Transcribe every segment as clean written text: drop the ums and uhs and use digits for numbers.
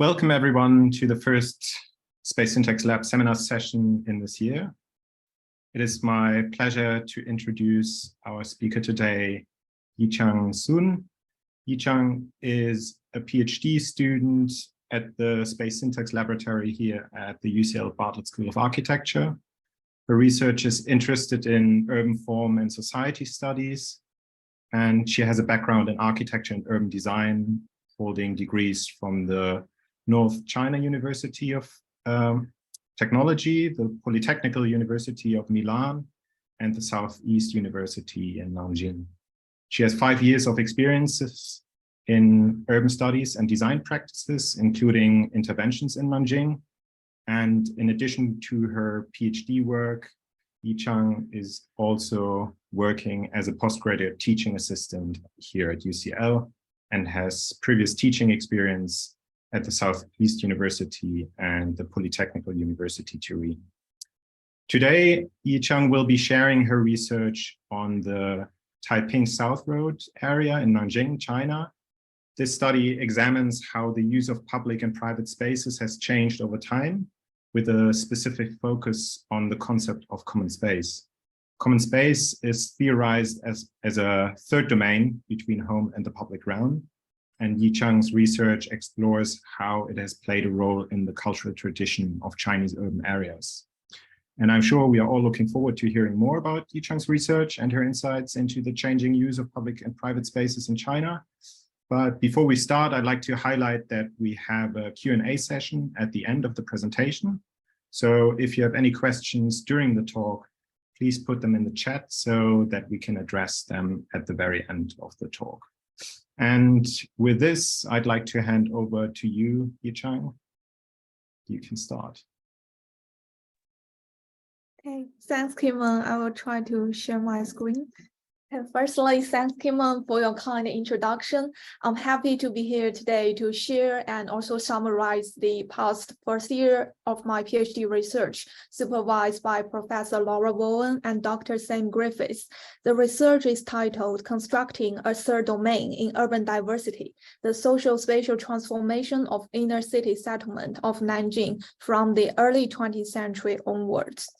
Welcome everyone to the first Space Syntax Lab seminar session in this year. It is my pleasure to introduce our speaker today, Yichang Sun. Yichang is a PhD student at the Space Syntax Laboratory here at the UCL Bartlett School of Architecture. Her research is interested in urban form and society studies, and she has a background in architecture and urban design, holding degrees from the North China University of Technology, the Polytechnical University of Milan, and the Southeast University in Nanjing. She has 5 years of experiences in urban studies and design practices, including interventions in Nanjing. And in addition to her PhD work, Yichang is also working as a postgraduate teaching assistant here at UCL and has previous teaching experience at the Southeast University and the Polytechnical University Turin. Today, Yichang will be sharing her research on the Taiping South Road area in Nanjing, China. This study examines how the use of public and private spaces has changed over time, with a specific focus on the concept of common space. Common space is theorized as a third domain between home and the public realm. And Yichang's research explores how it has played a role in the cultural tradition of Chinese urban areas. And I'm sure we are all looking forward to hearing more about Yichang's research and her insights into the changing use of public and private spaces in China. But before we start, I'd like to highlight that we have a Q&A session at the end of the presentation. So if you have any questions during the talk, please put them in the chat so that we can address them at the very end of the talk. And with this, I'd like to hand over to you, Yichang. You can start. Okay, thanks, Kimon. I will try to share my screen. And firstly, thanks, Kimon, for your kind introduction. I'm happy to be here today to share and also summarize the past first year of my PhD research, supervised by Professor Laura Bowen and Dr. Sam Griffiths. The research is titled Constructing a Third Domain in Urban Diversity, the Socio-Spatial Transformation of Inner City Settlement of Nanjing from the early 20th century onwards.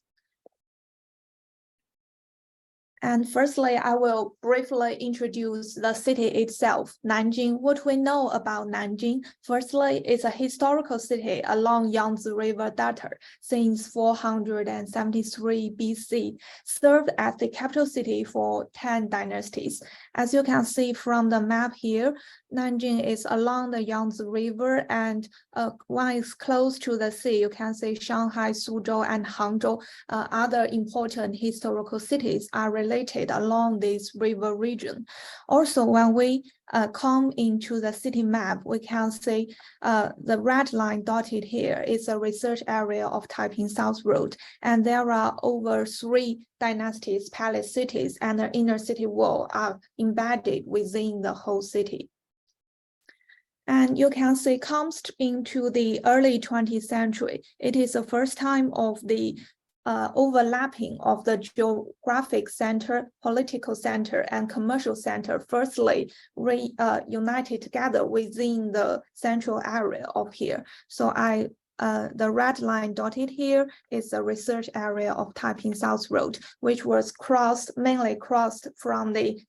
And firstly, I will briefly introduce the city itself, Nanjing. What we know about Nanjing, firstly, it's a historical city along Yangtze River Delta since 473 BC, served as the capital city for 10 dynasties. As you can see from the map here, Nanjing is along the Yangtze River, and when it's close to the sea, you can see Shanghai, Suzhou, and Hangzhou. Other important historical cities are related along this river region. Also, when we come into the city map, we can see the red line dotted here is a research area of Taiping South Road, and there are over 3 dynasties, palace cities, and the inner city wall are embedded within the whole city. And you can see comes into the early 20th century. It is the first time of the overlapping of the geographic center, political center, and commercial center, firstly united together within the central area of here. So the red line dotted here is the research area of Taiping South Road, which was mainly crossed from the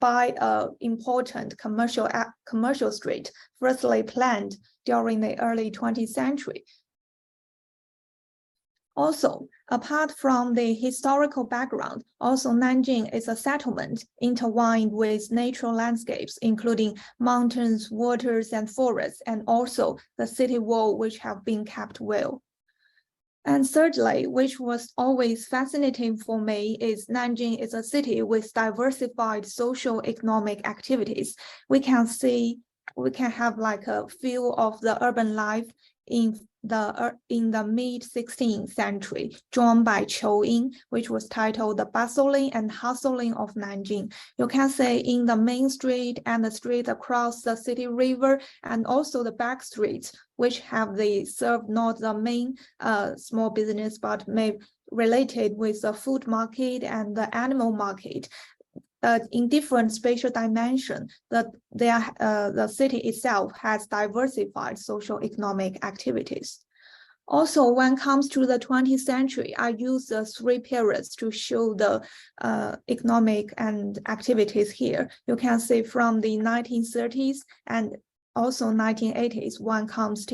by important commercial street, firstly planned during the early 20th century. Also, apart from the historical background, also Nanjing is a settlement intertwined with natural landscapes, including mountains, waters, and forests, and also the city wall, which have been kept well. And thirdly, which was always fascinating for me, is Nanjing is a city with diversified socio-economic activities. We can have like a feel of the urban life in the mid-16th century, drawn by Qiu Ying, which was titled The Bustling and Hustling of Nanjing. You can say in the main street and the street across the city river, and also the back streets, which have served not the main small business, but may related with the food market and the animal market. in different spatial dimension, the city itself has diversified socio-economic activities. Also, when it comes to the 20th century, I use the 3 periods to show the economic and activities here. You can see from the 1930s and also 1980s, one comes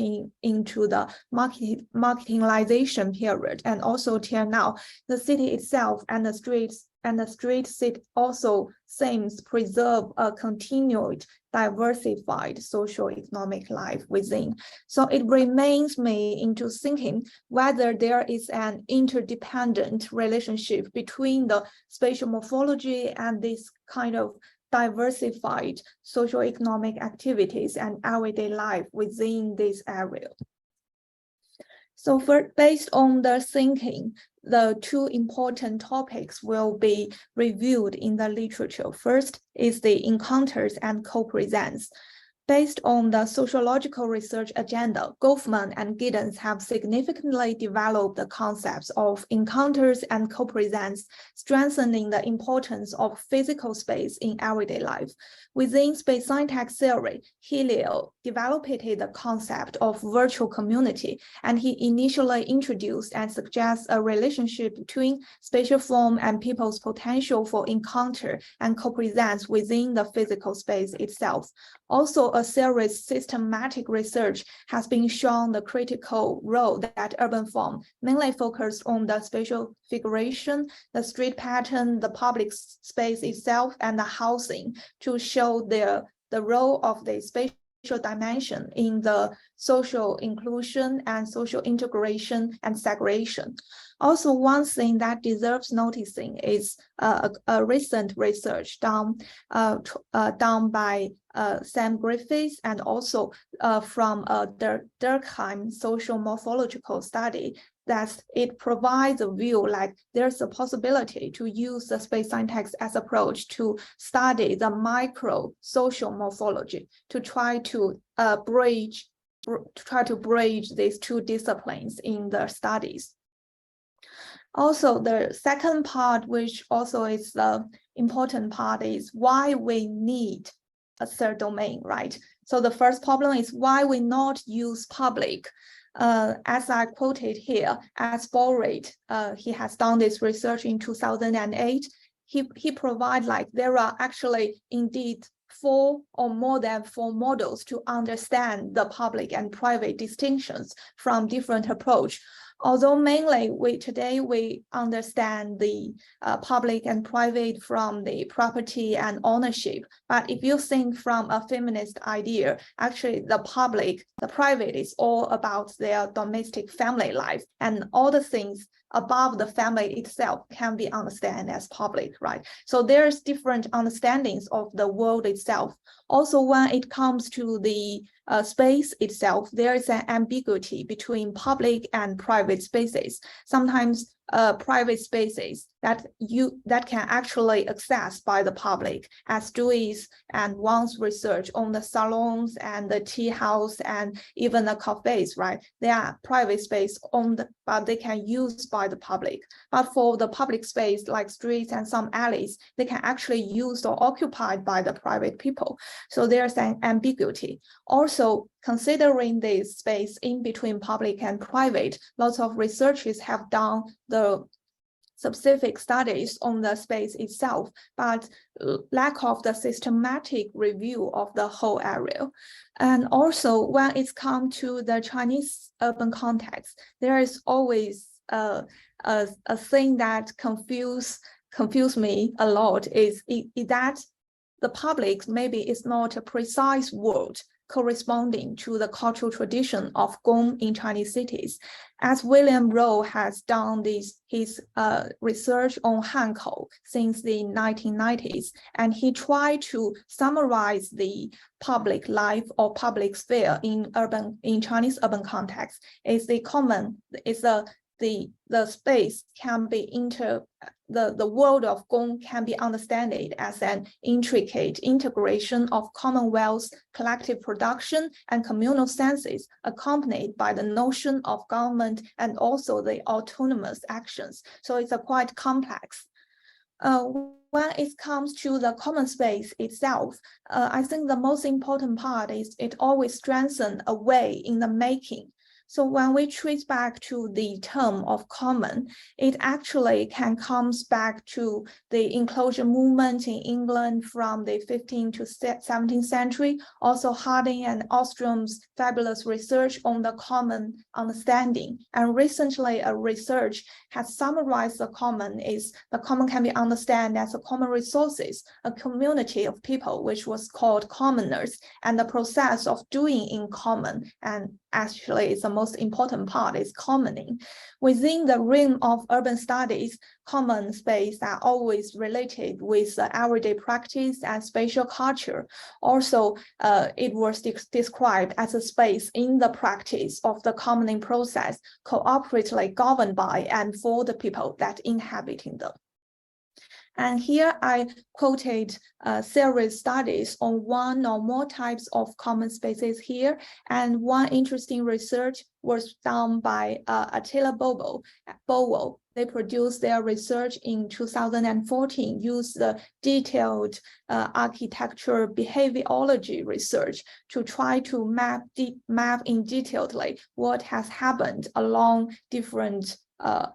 into the marketingization period, and also till now, the city itself and the street city also seems preserve a continued diversified socio-economic life within. So it remains me into thinking whether there is an interdependent relationship between the spatial morphology and this kind of diversified socio-economic activities and everyday life within this area. So based on the thinking, the 2 important topics will be reviewed in the literature. First is the encounters and co-presence. Based on the sociological research agenda, Goffman and Giddens have significantly developed the concepts of encounters and co-presence, strengthening the importance of physical space in everyday life. Within space syntax theory, Helio developed the concept of virtual community, and he initially introduced and suggests a relationship between spatial form and people's potential for encounter and co-presence within the physical space itself. Also, a series systematic research has been shown the critical role that urban form, mainly focused on the spatial figuration, the street pattern, the public space itself, and the housing, to show the role of the spatial dimension in the social inclusion and social integration and segregation. Also, one thing that deserves noticing is a recent research done by Sam Griffiths and also from Durkheim social morphological study, that it provides a view like there's a possibility to use the space syntax as approach to study the micro social morphology to try to bridge these 2 disciplines in the studies. Also, the second part, which also is the important part, is why we need a third domain, right? So the first problem is why we not use public. As I quoted here, as Borrett, he has done this research in 2008. He provides like there are actually indeed 4 or more than 4 models to understand the public and private distinctions from different approach. Although mainly today we understand the public and private from the property and ownership, but if you think from a feminist idea, actually the private is all about their domestic family life, and all the things above the family itself can be understood as public, right? So there's different understandings of the world itself. Also, when it comes to the space itself, there is an ambiguity between public and private spaces. Sometimes private spaces that can actually access by the public, as Dewey's and Wang's research on the salons and the tea house and even the cafes, right? They are private space owned, but they can use by the public. But for the public space like streets and some alleys, they can actually used or occupied by the private people. So there's an ambiguity. Also, considering the space in between public and private, lots of researchers have done the specific studies on the space itself, but lack of the systematic review of the whole area. And also, when it's come to the Chinese urban context, there is always a thing that confuse me a lot is that the public maybe is not a precise word corresponding to the cultural tradition of Gong in Chinese cities. As William Rowe has done his research on Hankou since the 1990s, and he tried to summarize the public life or public sphere in Chinese urban context. The space can be the world of Gong can be understood as an intricate integration of commonwealth, collective production, and communal senses, accompanied by the notion of government and also the autonomous actions. So it's a quite complex. When it comes to the common space itself, I think the most important part is it always strengthens a way in the making. So when we trace back to the term of common, it actually comes back to the enclosure movement in England from the 15th to 17th century, also Harding and Ostrom's fabulous research on the common understanding. And recently a research has summarized the common can be understood as a common resources, a community of people, which was called commoners, and the process of doing in common. And actually it's the most important part is commoning. Within the realm of urban studies, common space are always related with everyday practice and spatial culture. Also, it was described as a space in the practice of the commoning process, cooperatively governed by and for the people that inhabiting them. And here I quoted several studies on one or more types of common spaces here. And one interesting research was done by Attila Bowo. They produced their research in 2014, used the detailed architecture behaviorology research to try to map in detailedly what has happened along different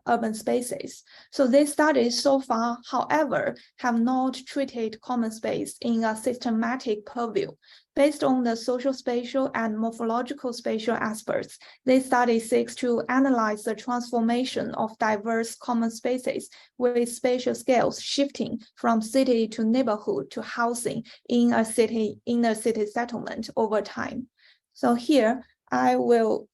urban spaces. So these studies so far, however, have not treated common space in a systematic purview. Based on the social-spatial and morphological spatial aspects, this study seeks to analyze the transformation of diverse common spaces with spatial scales shifting from city to neighborhood to housing in a city, inner city settlement over time. So here I will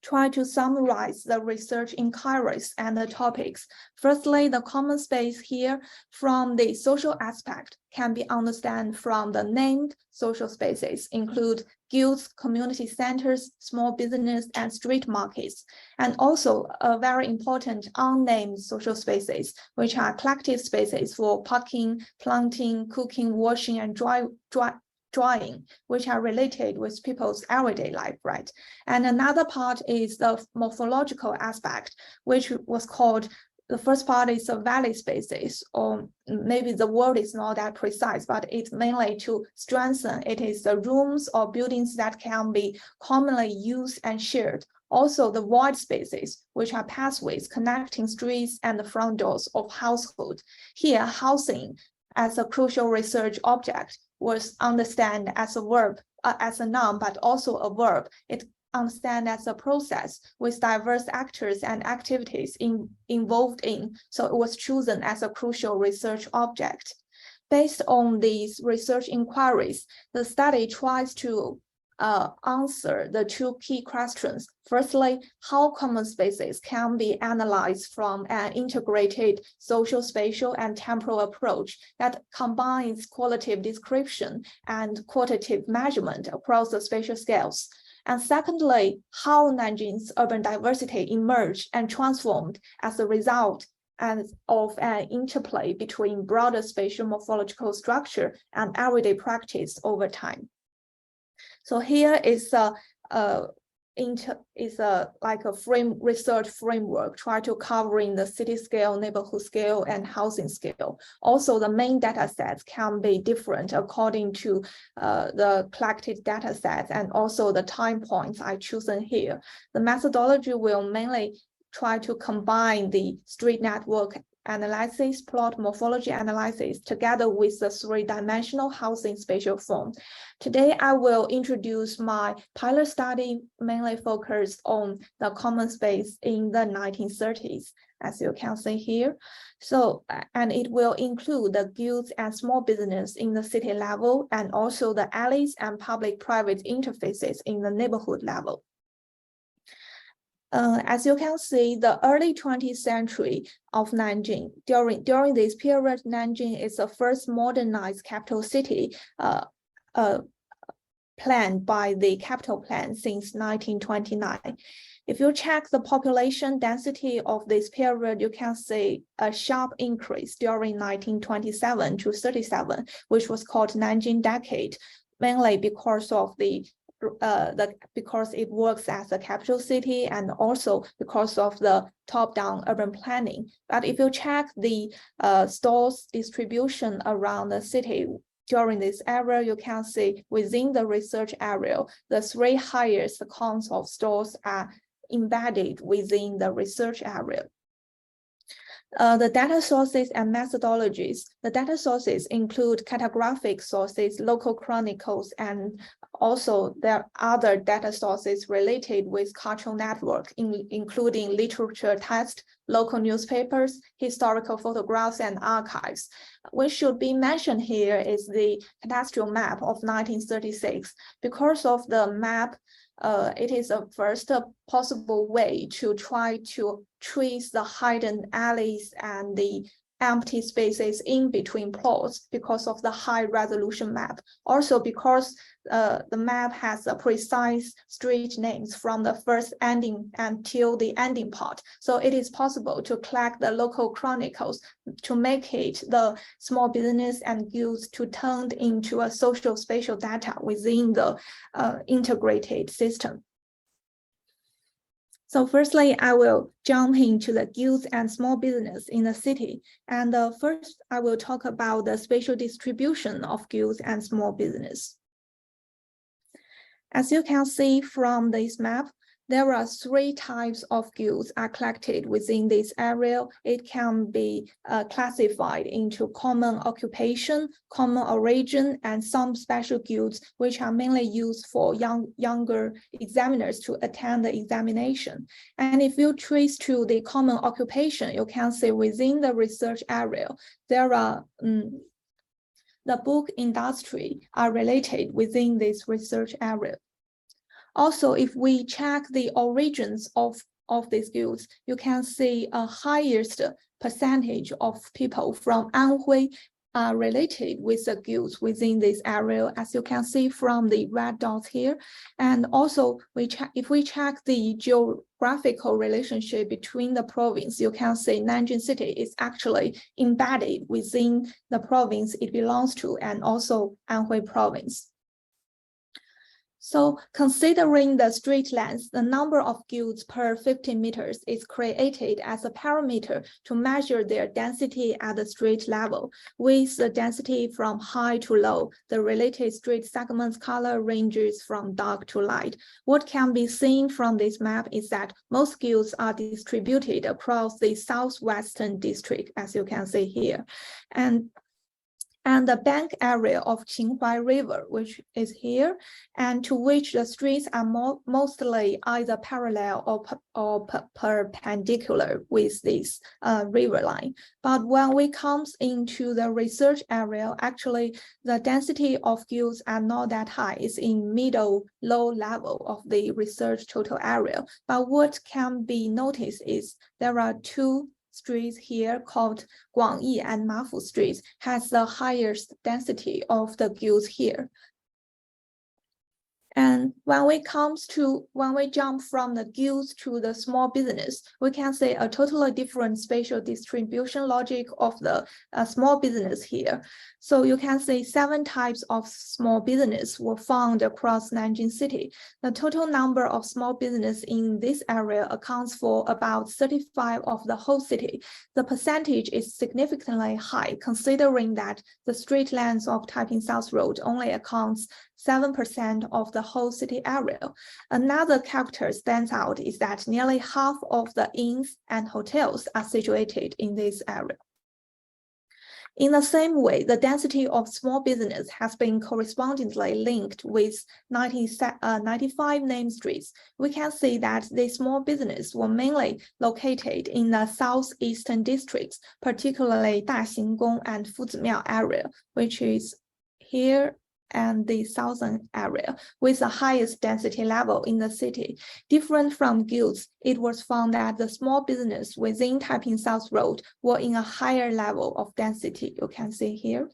try to summarize the research inquiries and the topics. Firstly, the common space here from the social aspect can be understood from the named social spaces, include guilds, community centers, small business, and street markets, and also a very important unnamed social spaces, which are collective spaces for parking, planting, cooking, washing, and drying, which are related with people's everyday life, right? And another part is the morphological aspect, which was called, the first part is the valley spaces, or maybe the word is not that precise, but it's mainly to strengthen. It is the rooms or buildings that can be commonly used and shared. Also the void spaces, which are pathways connecting streets and the front doors of household. Here, housing as a crucial research object was understood as a verb, as a noun, but also a verb. It understand as a process with diverse actors and activities involved in, so it was chosen as a crucial research object. Based on these research inquiries, the study tries to answer the two key questions. Firstly, how common spaces can be analyzed from an integrated social, spatial, and temporal approach that combines qualitative description and quantitative measurement across the spatial scales. And secondly, how Nanjing's urban diversity emerged and transformed as a result of an interplay between broader spatial morphological structure and everyday practice over time. So here is like a research framework, try to covering the city scale, neighborhood scale, and housing scale. Also, the main data sets can be different according to the collected data sets and also the time points I chosen here. The methodology will mainly try to combine the street network analysis, plot morphology analysis, together with the three-dimensional housing spatial form. Today, I will introduce my pilot study mainly focused on the common space in the 1930s, as you can see here. So, and it will include the guilds and small business in the city level, and also the alleys and public-private interfaces in the neighborhood level. As you can see, the early 20th century of Nanjing, during this period, Nanjing is the first modernized capital city planned by the capital plan since 1929. If you check the population density of this period, you can see a sharp increase during 1927 to 37, which was called Nanjing Decade, mainly because of the because it works as a capital city and also because of the top-down urban planning. But if you check the stores distribution around the city during this era, you can see within the research area, the 3 highest counts of stores are embedded within the research area. The data sources and methodologies. The data sources include cartographic sources, local chronicles, and also there are other data sources related with cultural network, including literature text, local newspapers, historical photographs, and archives. What should be mentioned here is the cadastral map of 1936. Because of the map, it is a first possible way to try to trace the hidden alleys and the empty spaces in between plots because of the high resolution map. Also because the map has a precise street names from the first ending until the ending part. So it is possible to collect the local chronicles to make it the small business and guilds to turn into a social spatial data within the integrated system. So firstly, I will jump into the guilds and small business in the city. And first, I will talk about the spatial distribution of guilds and small business. As you can see from this map, there are 3 types of guilds are collected within this area. It can be classified into common occupation, common origin, and some special guilds, which are mainly used for younger examiners to attend the examination. And if you trace to the common occupation, you can see within the research area, there are the book industry are related within this research area. Also, if we check the origins of these guilds, you can see a highest percentage of people from Anhui are related with the guilds within this area, as you can see from the red dots here. And also, if we check the geographical relationship between the province, you can see Nanjing city is actually embedded within the province it belongs to, and also Anhui province. So considering the street length, the number of guilds per 50 meters is created as a parameter to measure their density at the street level. With the density from high to low, the related street segments color ranges from dark to light. What can be seen from this map is that most guilds are distributed across the southwestern district, as you can see here. And the bank area of Qinghai River, which is here, and to which the streets are mostly either parallel or perpendicular with this river line. But when we come into the research area, actually the density of guilds are not that high. It's in middle, low level of the research total area. But what can be noticed is there are 2 streets here called Guangyi and Mafu streets has the highest density of the guilds here. And when we jump from the guilds to the small business, we can see a totally different spatial distribution logic of the small business here. So you can see 7 types of small business were found across Nanjing city. The total number of small business in this area accounts for about 35% of the whole city. The percentage is significantly high, considering that the street length of Taiping South Road only accounts 7% of the whole city area. Another character stands out is that nearly half of the inns and hotels are situated in this area. In the same way, the density of small business has been correspondingly linked with 95 named streets. We can see that the small business were mainly located in the southeastern districts, particularly Daxinggong and Fuzimiao area, which is here and the southern area, with the highest density level in the city. Different from guilds, it was found that the small business within Taiping South Road were in a higher level of density, you can see here.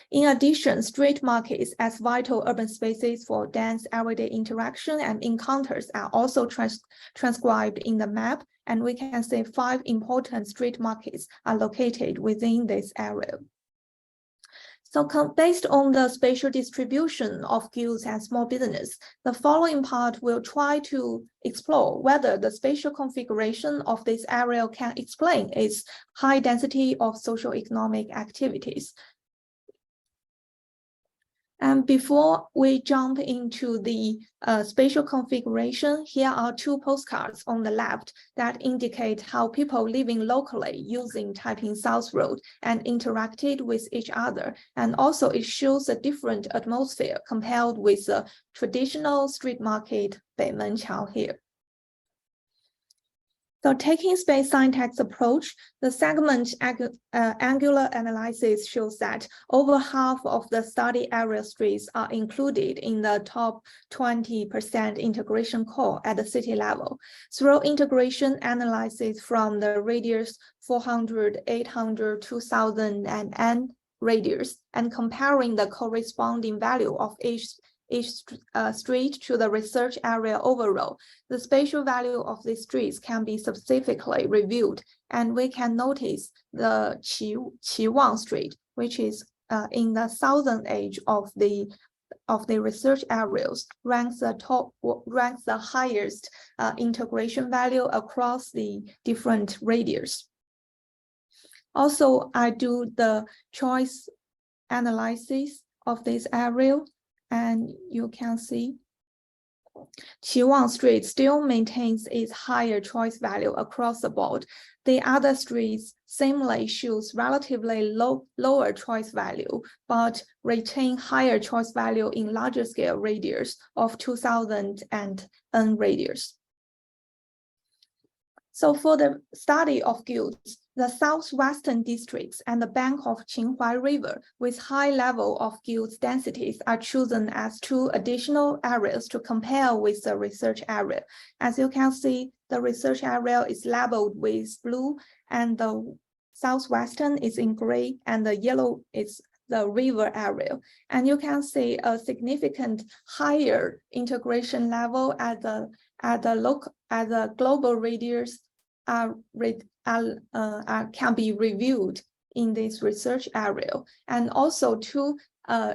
In addition, street markets as vital urban spaces for dense everyday interaction and encounters are also transcribed in the map, and we can see 5 important street markets are located within this area. So based on the spatial distribution of guilds and small business, the following part will try to explore whether the spatial configuration of this area can explain its high density of socio-economic activities. And before we jump into the spatial configuration, here are two postcards on the left that indicate how people living locally using Taiping South Road and interacted with each other. And also it shows a different atmosphere compared with the traditional street market Beimenqiao here. So taking space syntax approach, the segment angular analysis shows that over half of the study area streets are included in the top 20% integration core at the city level. Through integration analysis from the radius 400, 800, 2000, and N radius, and comparing the corresponding value of each street to the research area overall, the spatial value of these streets can be specifically reviewed, and we can notice the Yichang Street, which is in the southern edge of the research areas, ranks the highest integration value across the different radius. Also, I do the choice analysis of this area. And you can see Yichang Street still maintains its higher choice value across the board. The other streets similarly shows relatively lower choice value, but retain higher choice value in larger scale radius of 2000 and N radius. So for the study of guilds, the southwestern districts and the bank of Qinghai River with high level of guilds densities are chosen as two additional areas to compare with the research area. As you can see, the research area is labeled with blue, and the southwestern is in gray, and the yellow is the river area. And you can see a significant higher integration level at the global radius can be reviewed in this research area. And also two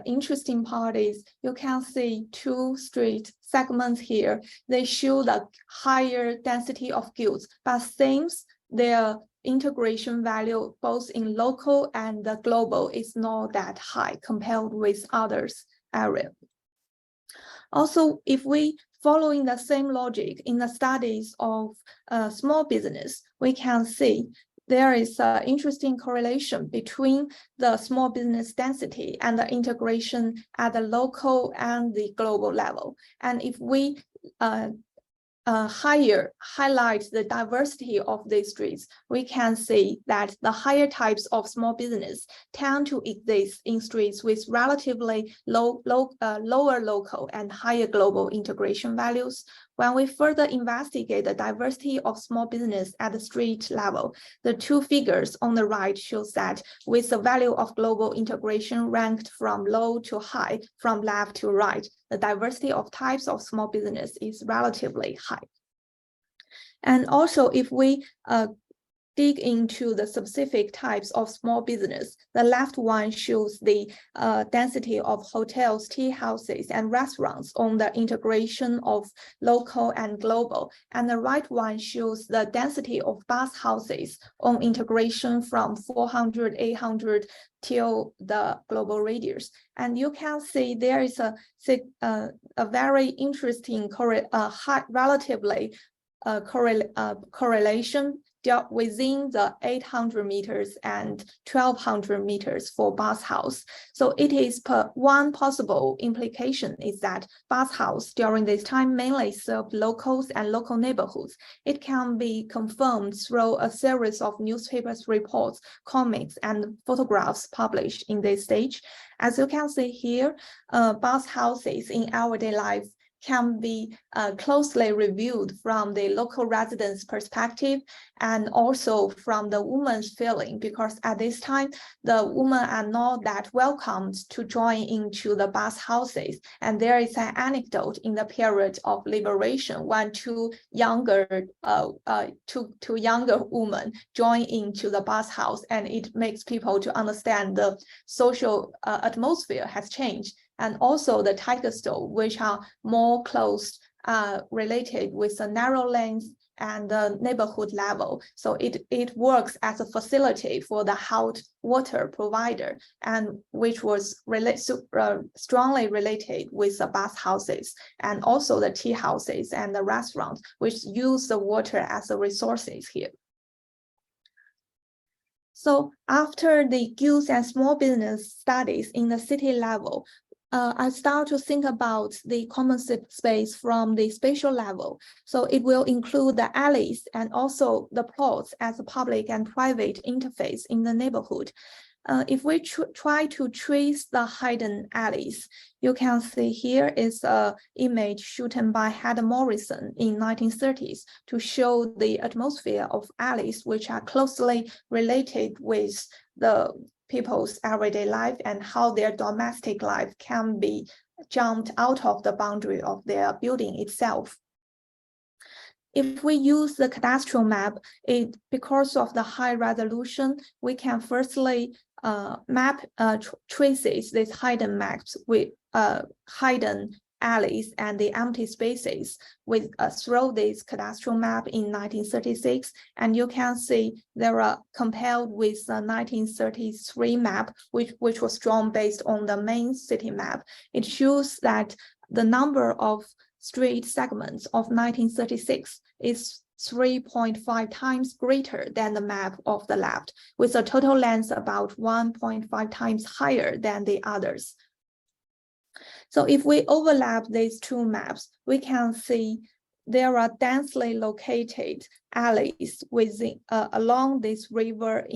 interesting parties, you can see two street segments here. They show the higher density of guilds, but seems their integration value both in local and the global is not that high compared with others area. Also, if we following the same logic in the studies of small business, we can see there is an interesting correlation between the small business density and the integration at the local and the global level. And if we highlight the diversity of these streets, we can see that the higher types of small business tend to exist in streets with relatively lower local and higher global integration values. When we further investigate the diversity of small business at the street level, the two figures on the right shows that with the value of global integration ranked from low to high, from left to right, the diversity of types of small business is relatively high. And also, if we dig into the specific types of small business, the left one shows the density of hotels, tea houses, and restaurants on the integration of local and global. And the right one shows the density of bath houses on integration from 400, 800 till the global radius. And you can see there is a very interesting relatively correlation within the 800 meters and 1200 meters for bath house. So it is one possible implication is that bath house during this time mainly served locals and local neighborhoods. It can be confirmed through a series of newspapers reports, comics, and photographs published in this stage. As you can see here, bath houses in everyday life can be closely reviewed from the local residents' perspective and also from the woman's feeling, because at this time, the women are not that welcomed to join into the bath houses. And there is an anecdote in the period of liberation when two younger women join into the bath house, and it makes people to understand the social atmosphere has changed. And also the tiger stove, which are more close related with the narrow lanes and the neighborhood level. So it works as a facility for the hot water provider, and which was strongly related with the bath houses and also the tea houses and the restaurants, which use the water as a resources here. So after the guilds and small business studies in the city level, I start to think about the common space from the spatial level. So it will include the alleys and also the plots as a public and private interface in the neighborhood. If we try to trace the hidden alleys, you can see here is an image shot by Heather Morrison in 1930s to show the atmosphere of alleys, which are closely related with the people's everyday life and how their domestic life can be jumped out of the boundary of their building itself. If we use the cadastral map, because of the high resolution, we can firstly map traces these hidden maps with hidden alleys and the empty spaces with through this cadastral map in 1936, and you can see there are compared with the 1933 map, which was drawn based on the main city map. It shows that the number of street segments of 1936 is 3.5 times greater than the map of the left, with a total length about 1.5 times higher than the others. So if we overlap these two maps, we can see there are densely located alleys within along this river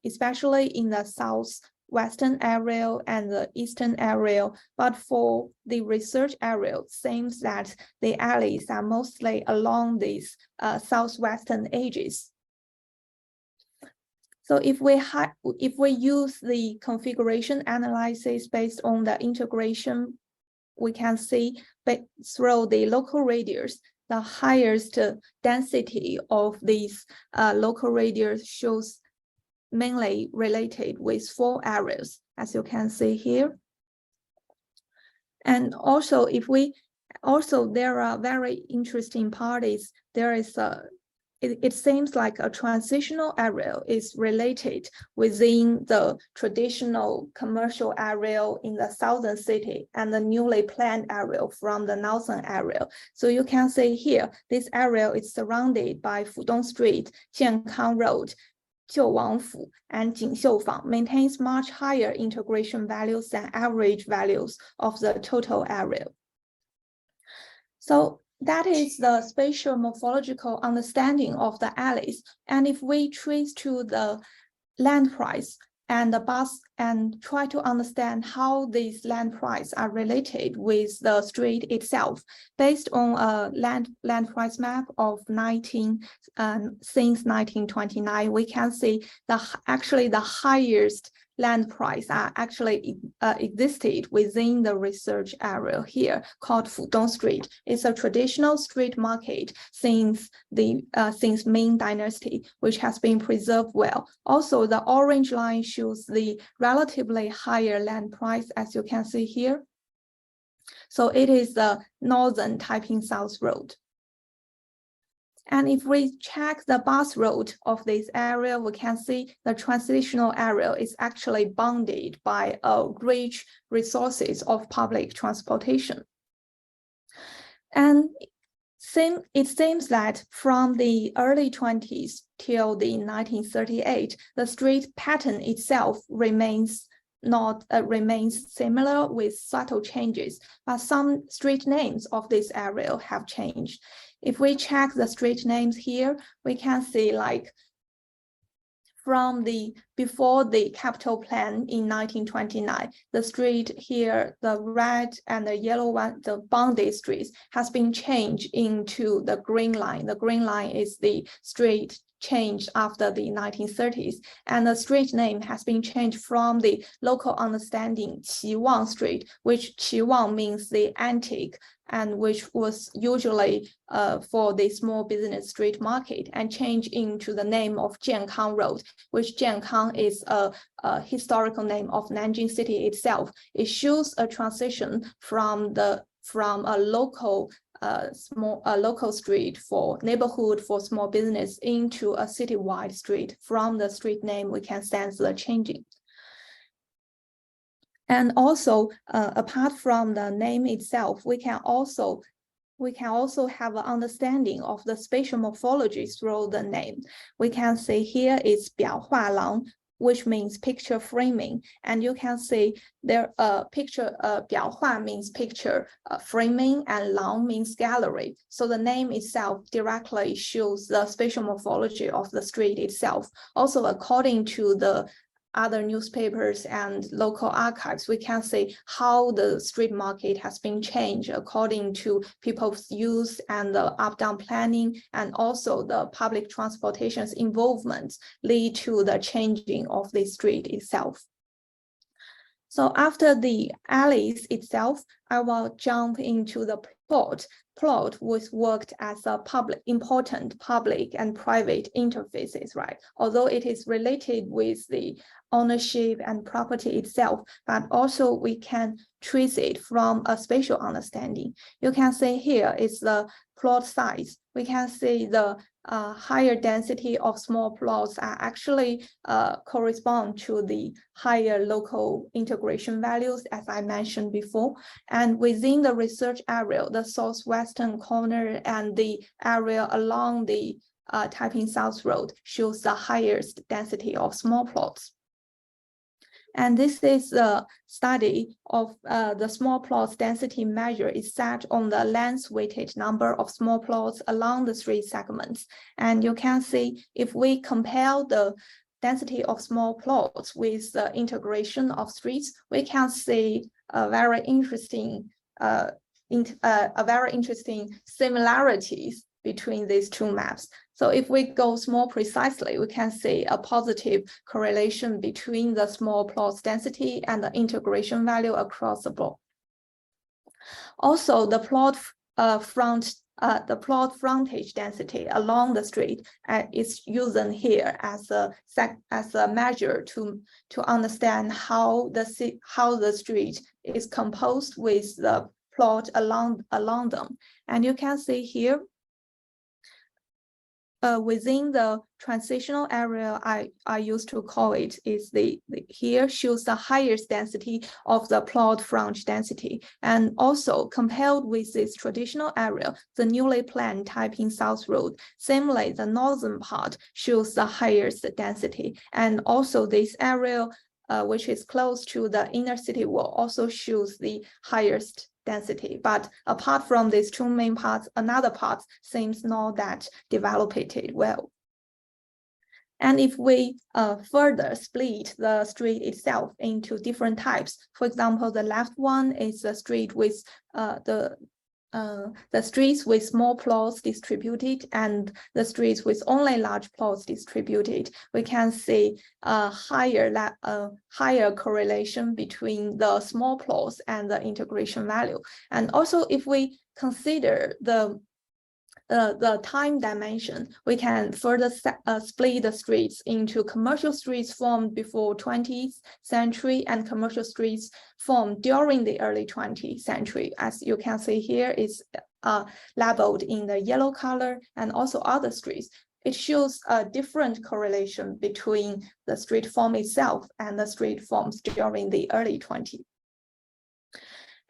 especially in the southwestern area and the eastern area. But for the research area, it seems that the alleys are mostly along these southwestern edges. So if we use the configuration analysis based on the integration, we can see through the local radius, the highest density of these local radius shows mainly related with 4 areas, as you can see here. And also, there are very interesting parties. There is it seems like a transitional area is related within the traditional commercial area in the southern city and the newly planned area from the northern area. So you can see here, this area is surrounded by Fudong Street, Jiankang Road, Jiuwangfu, and Jingxiufang, maintains much higher integration values than average values of the total area. So that is the spatial morphological understanding of the alleys. And if we trace to the land price and the bus and try to understand how these land price are related with the street itself, based on a land price map of since 1929, we can see actually the highest land price are actually existed within the research area here called Fudong Street. It's a traditional street market since Ming Dynasty, which has been preserved well. Also, the orange line shows the relatively higher land price, as you can see here. So it is the northern Taiping South Road. And if we check the bus route of this area, we can see the transitional area is actually bounded by rich resources of public transportation. And it seems that from the early 20s till the 1938, the street pattern itself remains similar with subtle changes, but some street names of this area have changed. If we check the street names here, we can see like before the capital plan in 1929, the street here, the red and the yellow one, the bounded streets, has been changed into the green line. The green line is the street changed after the 1930s, and the street name has been changed from the local understanding Qiwang Street, which Qiwang means the antique, and which was usually for the small business street market, and changed into the name of Jiankang Road, which Jiankang is a historical name of Nanjing city itself. It shows a transition from a local local street for neighborhood for small business into a citywide street. From the street name, we can sense the changing. And also, apart from the name itself, we can also have an understanding of the spatial morphology through the name. We can see here is 表画廊, which means picture framing, and you can see there picture 表画 means picture framing, and 廊 means gallery. So the name itself directly shows the spatial morphology of the street itself. Also, according to the other newspapers and local archives, we can see how the street market has been changed according to people's use and the up-down planning, and also the public transportation's involvement lead to the changing of the street itself. So after the alleys itself, I will jump into the plot. Plot was worked as a important public and private interfaces, right? Although it is related with the ownership and property itself, but also we can trace it from a spatial understanding. You can see here is the plot size. We can see the higher density of small plots are actually correspond to the higher local integration values, as I mentioned before. And within the research area, the southwestern corner and the area along the Taiping South Road shows the highest density of small plots. And this is a study of the small plots density measure is set on the length-weighted number of small plots along the street segments. And you can see if we compare the density of small plots with the integration of streets, we can see a very interesting similarities between these two maps. So if we go more precisely, we can see a positive correlation between the small plots density and the integration value across the board. Also, the plot frontage density along the street is used here as a measure to understand how the street is composed with the plot along them. And you can see here, within the transitional area, I used to call it is here shows the highest density of the plot frontage density. And also compared with this traditional area, the newly planned Taiping South Road, similarly the northern part shows the highest density. And also this area, which is close to the inner city wall, also shows the highest density. But apart from these two main parts, another part seems not that developed well. And if we further split the street itself into different types, for example, the left one is a street with the streets with small plots distributed and the streets with only large plots distributed, we can see a higher correlation between the small plots and the integration value. And also, if we consider the time dimension, we can further split the streets into commercial streets formed before 20th century and commercial streets formed during the early 20th century. As you can see here, is labeled in the yellow color, and also other streets. It shows a different correlation between the street form itself and the street forms during the early 20th.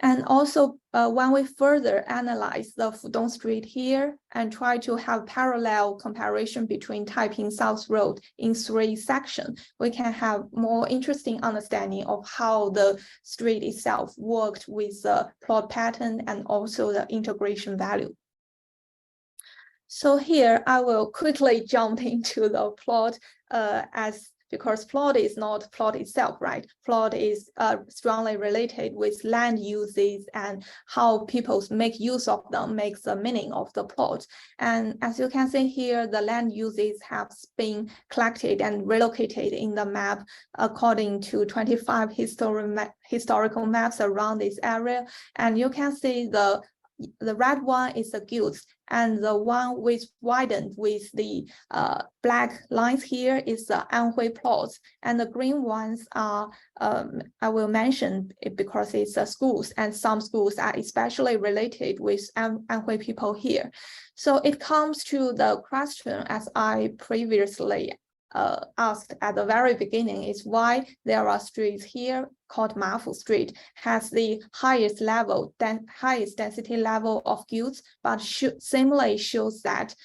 And also, when we further analyze the Fudong Street here and try to have parallel comparison between Taiping South Road in 3 sections, we can have more interesting understanding of how the street itself worked with the plot pattern and also the integration value. So here I will quickly jump into the plot because plot is not plot itself, right? Plot is strongly related with land uses and how people make use of them makes the meaning of the plot. And as you can see here, the land uses have been collected and relocated in the map according to 25 historical maps around this area. And you can see the red one is the guilds, and the one with widened with the black lines here is the Anhui plots, and the green ones are I will mention it because it's schools, and some schools are especially related with Anhui people here. So it comes to the question, as I previously asked at the very beginning, is why there are streets here called Mafu Street has the highest density level of guilds, but similarly shows that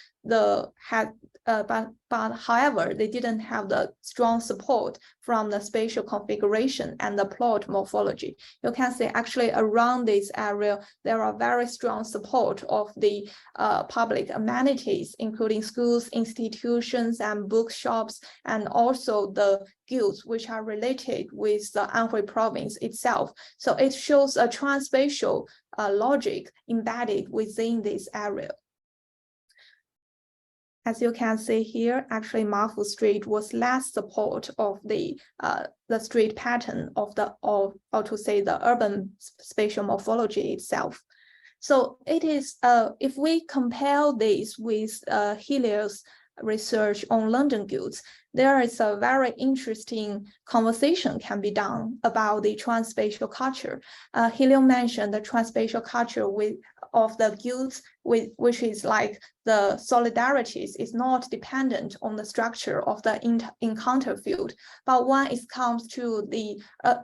but however, they didn't have the strong support from the spatial configuration and the plot morphology. You can see actually around this area, there are very strong support of the public amenities, including schools, institutions, and bookshops, and also the guilds, which are related with the Anhui province itself. So it shows a transspatial logic embedded within this area. As you can see here, actually Mafu Street was less support of the street pattern of the or to say the urban spatial morphology itself. So it is if we compare this with Helios research on London guilds, there is a very interesting conversation can be done about the transspatial culture. Helio mentioned the transspatial culture of the guilds, which is like the solidarities is not dependent on the structure of the encounter field, but when it comes to the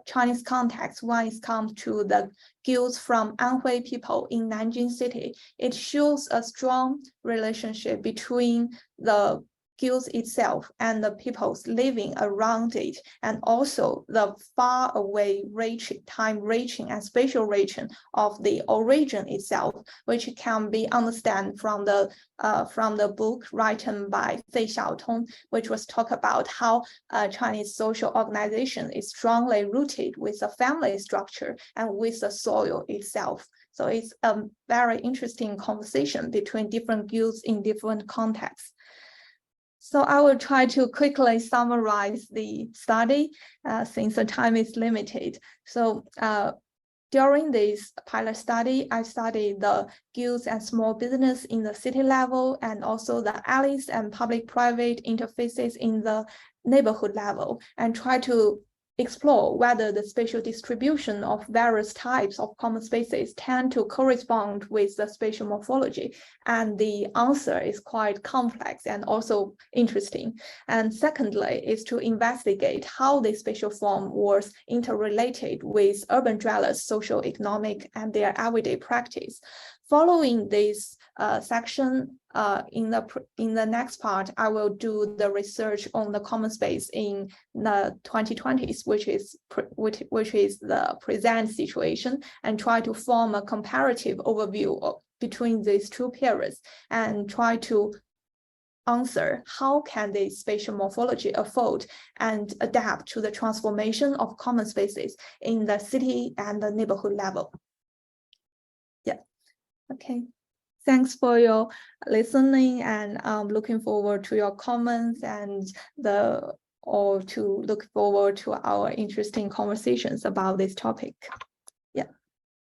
Chinese context, when it comes to the guilds from Anhui people in Nanjing city, it shows a strong relationship between the guilds itself and the peoples living around it, and also the far away time reaching and spatial reaching of the origin itself, which can be understood from the book written by Fei Xiaotong, which was talk about how Chinese social organization is strongly rooted with the family structure and with the soil itself. So it's a very interesting conversation between different guilds in different contexts. So I will try to quickly summarize the study since the time is limited. So during this pilot study, I studied the guilds and small business in the city level, and also the alleys and public-private interfaces in the neighborhood level, and try to explore whether the spatial distribution of various types of common spaces tend to correspond with the spatial morphology. And the answer is quite complex and also interesting. And secondly, is to investigate how the spatial form was interrelated with urban dwellers' social, economic, and their everyday practice. Following this section, in the next part, I will do the research on the common space in the 2020s, which is the present situation, and try to form a comparative overview between these two periods, and try to answer how can the spatial morphology unfold and adapt to the transformation of common spaces in the city and the neighborhood level. Yeah, okay. Thanks for your listening, and I'm looking forward to your comments and look forward to our interesting conversations about this topic.